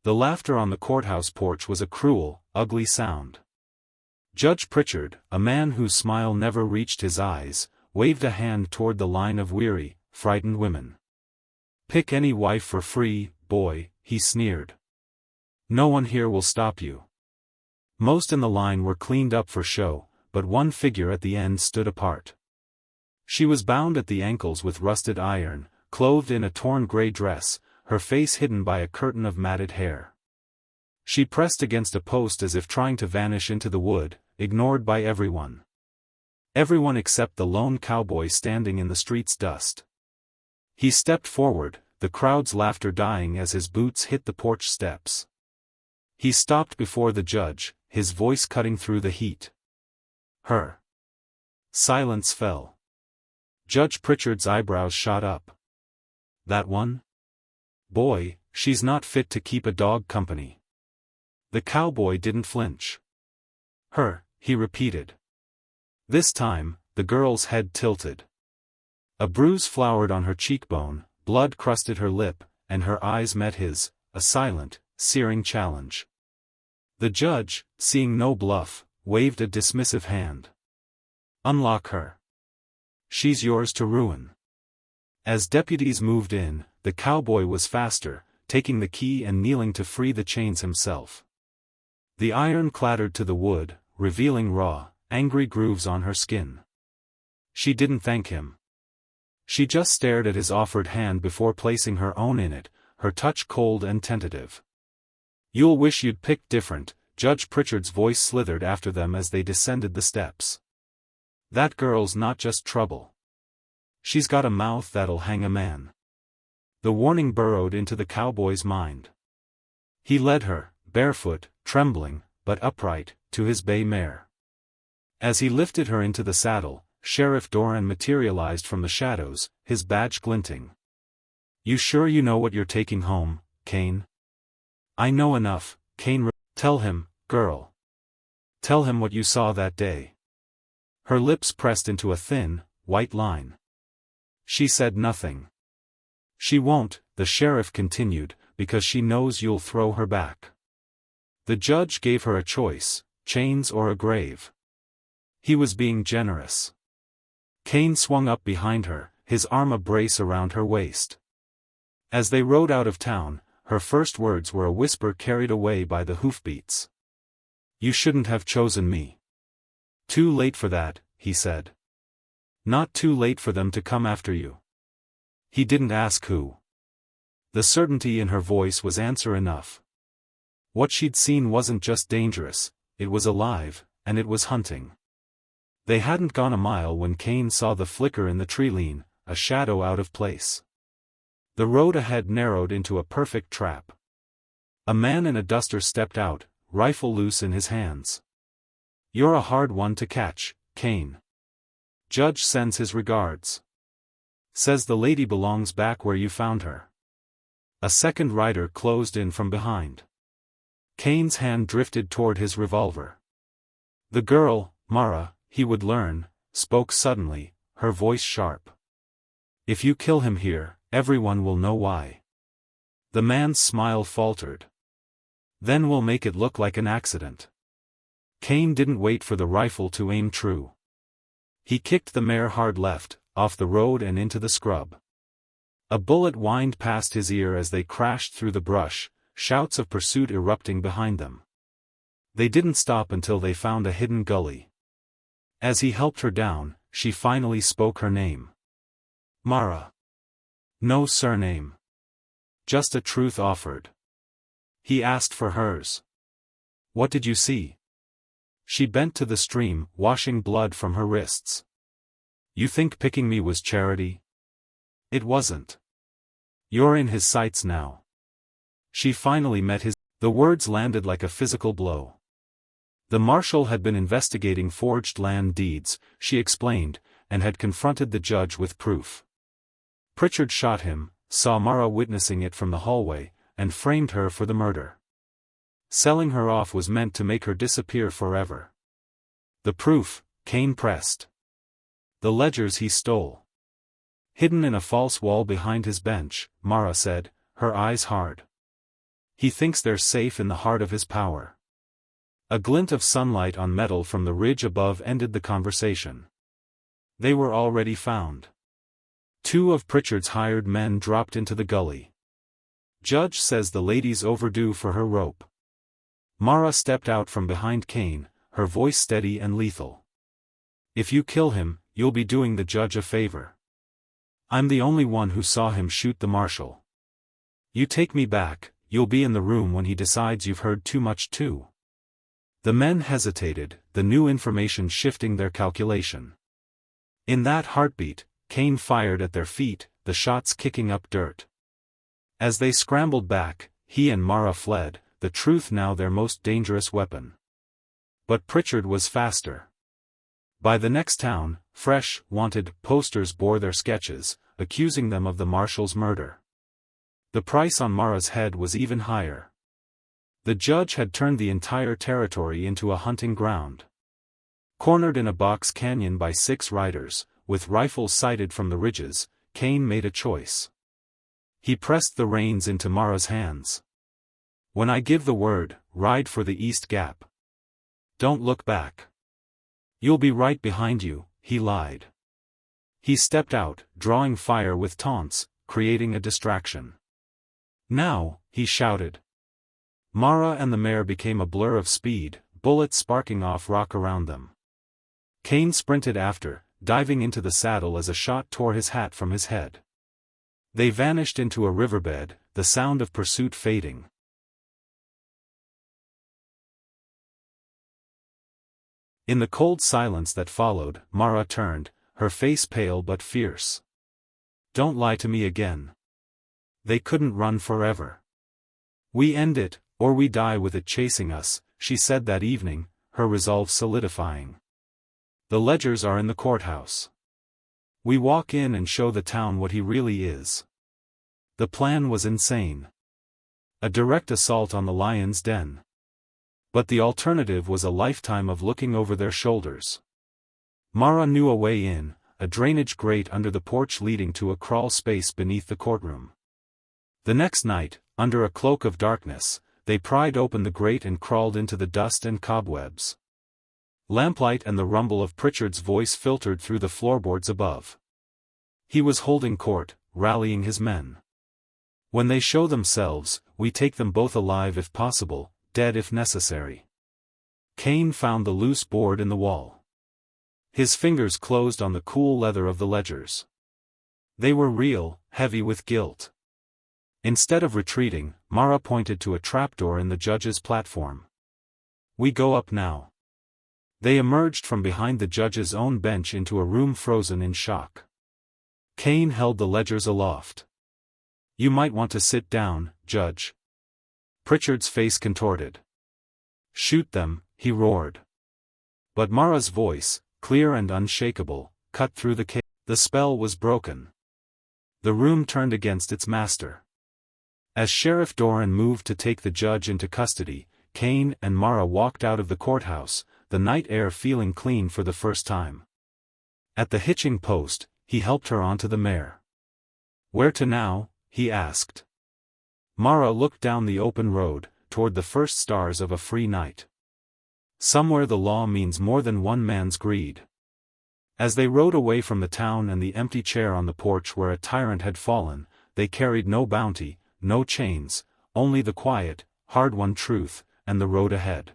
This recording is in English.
The laughter on the courthouse porch was a cruel, ugly sound. Judge Pritchard, a man whose smile never reached his eyes, waved a hand toward the line of weary, frightened women. "Pick any wife for free, boy," he sneered. "No one here will stop you." Most in the line were cleaned up for show, but one figure at the end stood apart. She was bound at the ankles with rusted iron, clothed in a torn gray dress, her face hidden by a curtain of matted hair. She pressed against a post as if trying to vanish into the wood, ignored by everyone. Everyone except the lone cowboy standing in the street's dust. He stepped forward, the crowd's laughter dying as his boots hit the porch steps. He stopped before the judge, his voice cutting through the heat. Her. Silence fell. Judge Pritchard's eyebrows shot up. "That one? Boy, she's not fit to keep a dog company." The cowboy didn't flinch. "Her," he repeated. This time, the girl's head tilted. A bruise flowered on her cheekbone, blood crusted her lip, and her eyes met his, a silent, searing challenge. The judge, seeing no bluff, waved a dismissive hand. "Unlock her. She's yours to ruin." As deputies moved in, the cowboy was faster, taking the key and kneeling to free the chains himself. The iron clattered to the wood, revealing raw, angry grooves on her skin. She didn't thank him. She just stared at his offered hand before placing her own in it, her touch cold and tentative. "You'll wish you'd picked different," Judge Pritchard's voice slithered after them as they descended the steps. "That girl's not just trouble. She's got a mouth that'll hang a man." The warning burrowed into the cowboy's mind. He led her, barefoot, trembling, but upright, to his bay mare. As he lifted her into the saddle, Sheriff Doran materialized from the shadows, his badge glinting. "You sure you know what you're taking home, Cain?" "I know enough, Cain. Tell him, girl. Tell him what you saw that day." Her lips pressed into a thin, white line. She said nothing. "She won't," the sheriff continued, "because she knows you'll throw her back." The judge gave her a choice, chains or a grave. He was being generous. Cain swung up behind her, his arm a brace around her waist. As they rode out of town, her first words were a whisper carried away by the hoofbeats. "You shouldn't have chosen me." "Too late for that," he said. "Not too late for them to come after you." He didn't ask who. The certainty in her voice was answer enough. What she'd seen wasn't just dangerous, it was alive, and it was hunting. They hadn't gone a mile when Cain saw the flicker in the tree-line, a shadow out of place. The road ahead narrowed into a perfect trap. A man in a duster stepped out, rifle loose in his hands. "You're a hard one to catch, Cain. Judge sends his regards. Says the lady belongs back where you found her." A second rider closed in from behind. Cain's hand drifted toward his revolver. The girl, Mara, he would learn, spoke suddenly, her voice sharp. "If you kill him here, everyone will know why." The man's smile faltered. "Then we'll make it look like an accident." Cain didn't wait for the rifle to aim true. He kicked the mare hard left, off the road and into the scrub. A bullet whined past his ear as they crashed through the brush, shouts of pursuit erupting behind them. They didn't stop until they found a hidden gully. As he helped her down, she finally spoke her name. "Mara." No surname. Just a truth offered. He asked for hers. "What did you see?" She bent to the stream, washing blood from her wrists. "You think picking me was charity?" "It wasn't. You're in his sights now." She finally met his. The words landed like a physical blow. The marshal had been investigating forged land deeds, she explained, and had confronted the judge with proof. Pritchard shot him, saw Mara witnessing it from the hallway, and framed her for the murder. Selling her off was meant to make her disappear forever. "The proof," Cain pressed. "The ledgers he stole." "Hidden in a false wall behind his bench," Mara said, her eyes hard. He thinks they're safe in the heart of his power. A glint of sunlight on metal from the ridge above ended the conversation. They were already found. 2 of Pritchard's hired men dropped into the gully. Judge says the lady's overdue for her rope. Mara stepped out from behind Cain, her voice steady and lethal. If you kill him, you'll be doing the judge a favor. I'm the only one who saw him shoot the marshal. You take me back, you'll be in the room when he decides you've heard too much too. The men hesitated, the new information shifting their calculation. In that heartbeat, Cain fired at their feet, the shots kicking up dirt. As they scrambled back, he and Mara fled, the truth now their most dangerous weapon. But Pritchard was faster. By the next town, fresh, wanted posters bore their sketches, accusing them of the marshal's murder. The price on Mara's head was even higher. The judge had turned the entire territory into a hunting ground. Cornered in a box canyon by 6 riders, with rifles sighted from the ridges, Cain made a choice. He pressed the reins into Mara's hands. When I give the word, ride for the East Gap. Don't look back. You'll be right behind you, he lied. He stepped out, drawing fire with taunts, creating a distraction. Now, he shouted. Mara and the mare became a blur of speed, bullets sparking off rock around them. Cain sprinted after, diving into the saddle as a shot tore his hat from his head. They vanished into a riverbed, the sound of pursuit fading. In the cold silence that followed, Mara turned, her face pale but fierce. Don't lie to me again. They couldn't run forever. We end it, or we die with it chasing us, she said that evening, her resolve solidifying. The ledgers are in the courthouse. We walk in and show the town what he really is. The plan was insane. A direct assault on the lion's den. But the alternative was a lifetime of looking over their shoulders. Mara knew a way in, a drainage grate under the porch leading to a crawl space beneath the courtroom. The next night, under a cloak of darkness, they pried open the grate and crawled into the dust and cobwebs. Lamplight and the rumble of Pritchard's voice filtered through the floorboards above. He was holding court, rallying his men. When they show themselves, we take them both alive if possible, dead if necessary. Cain found the loose board in the wall. His fingers closed on the cool leather of the ledgers. They were real, heavy with guilt. Instead of retreating, Mara pointed to a trapdoor in the judge's platform. We go up now. They emerged from behind the judge's own bench into a room frozen in shock. Cain held the ledgers aloft. You might want to sit down, Judge. Pritchard's face contorted. Shoot them, he roared. But Mara's voice, clear and unshakable, cut through the chaos. The spell was broken. The room turned against its master. As Sheriff Doran moved to take the judge into custody, Cain and Mara walked out of the courthouse, the night air feeling clean for the first time. At the hitching post, he helped her onto the mare. Where to now? He asked. Mara looked down the open road, toward the first stars of a free night. Somewhere the law means more than one man's greed. As they rode away from the town and the empty chair on the porch where a tyrant had fallen, they carried no bounty, no chains, only the quiet, hard-won truth, and the road ahead.